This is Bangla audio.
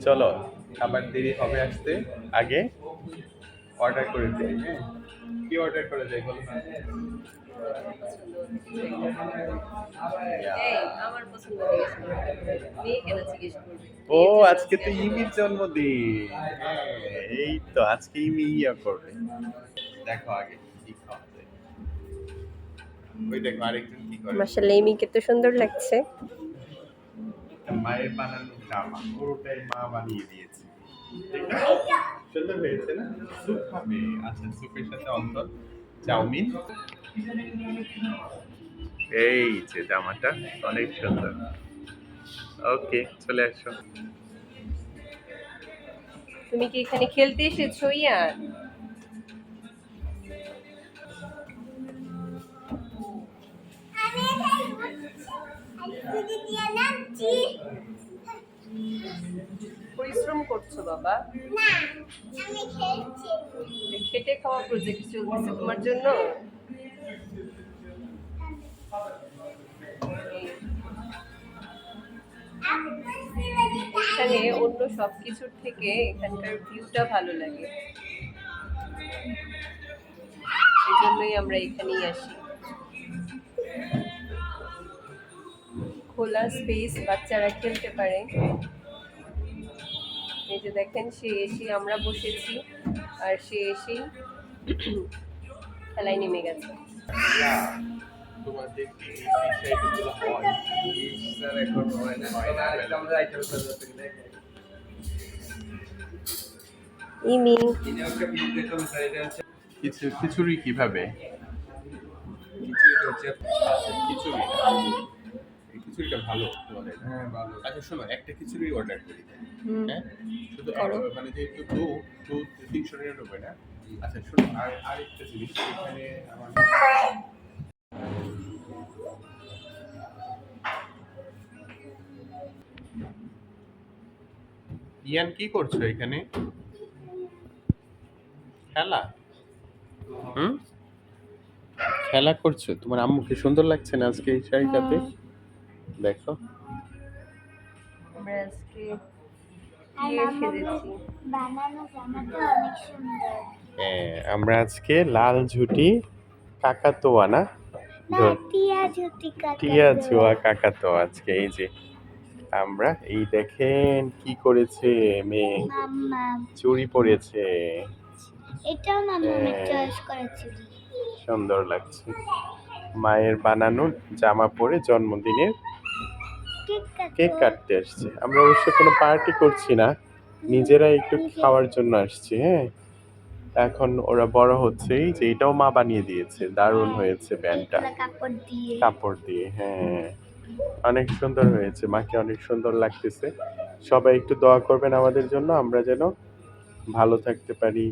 চলো, খাবার দেরি হবে আসতে, আগে অর্ডার করে দিই। হ্যাঁ, কি অর্ডার করা যায় বলো না? এই আমার পছন্দ জিজ্ঞেস করবে, মেয়ে কেন জিজ্ঞেস করবে, ও, মেয়ের জন্য আজকে আজকে তো আমি ইমির করেছি। জন্মদিন। হ্যাঁ, এই তো আজকে ইমি ইয়া করবে। দেখো আগে কি খাওয়া যায়। ওই দেখো আরেকজন কি করে। মাশাআল্লাহ, এই মেয়েকে তো সুন্দর লাগছে। মায়ের বানানো জামা পুরোটাই মা বানিয়ে দিয়েছে। ঠিক না? সুন্দর হয়েছে না? স্যুপ খাবে। আচ্ছা, স্যুপের সাথে অন্তর চাউমিন। এই যে জামাটা অনেক সুন্দর। ওকে, চলে আসো। তুমি কি এখানে খেলতে এসেছো ইয়ার? পরিশ্রম করছো বাবা? না, আমি খেলছি। খেটে খাওয়া প্রজেক্ট চলতেছে তোমার জন্য। এখানে অন্য সবকিছুর থেকে এখানকার ভিউটা ভালো লাগে, এই জন্যই আমরা এখানেই আসি। খোলা স্পেস, বাচ্চারা খেলতে পারে। এই যে দেখেন, সে এসে আমরা বসেছি আর সে এসেই খেলায় নেমে গেছে। তোমাদের কি এই বিষয়গুলো হয়? স্যার এখন হয় না, আরেকটা আমরা আইটেম করতে গেলে ইমি খিচুড়ি কিভাবে? খিচুড়িটা হচ্ছে খিচুড়ি। এই খিচুড়িটা ভালো তোমাদের? হ্যাঁ ভালো। আচ্ছা শোনো, একটা খিচুড়ি অর্ডার করি। হ্যাঁ, শুধু করো। মানে যেহেতু দু 399 না? আচ্ছা শোনো, আরেকটা জিনিস এখানে আমার ইয়ান কি করছো এখানে? খেলা? হুম, খেলা করছো? তোমার আম্মুকে সুন্দর লাগছে না আজকে এই শাড়িটাতে? দেখো। আমরা আজকে আর দিয়ে মাম্মা সেজেছি। বানানো জামাটা অনেক সুন্দর। হ্যাঁ, আমরা আজকে লাল ঝুটি কাকাতোয়া না? না, টিয়া ঝুটি টিয়া কাকাতুয়া। জুয়া কাকাতোয়া আজকে এই যে আমরা এই দেখেন কি করেছে মেয়ে, মাম্মা, চুড়ি পরেছে। এটাও মাম্মামের হ্যাঁ, চয়েস করেছিল। সুন্দর লাগছে। মায়ের বানানো জামা পরে জন্মদিনের কেক কেক কাটো। কাটতে আসছে। আমরা অবশ্য কোনো পার্টি করছি না, নিজেরা একটু খাওয়ার জন্য আসছি। হ্যাঁ, এখন ওরা বড় হচ্ছে। এই যে এটাও মা বানিয়ে দিয়েছে, দারুণ হয়েছে ব্যান্ডটা এগুলা কাপড় দিয়ে। কাপড় দিয়ে। হ্যাঁ, অনেক সুন্দর হয়েছে, মাকে অনেক সুন্দর লাগতেছে। সবাই একটু দোয়া করবেন আমাদের জন্য, আমরা যেন ভালো থাকতে পারি,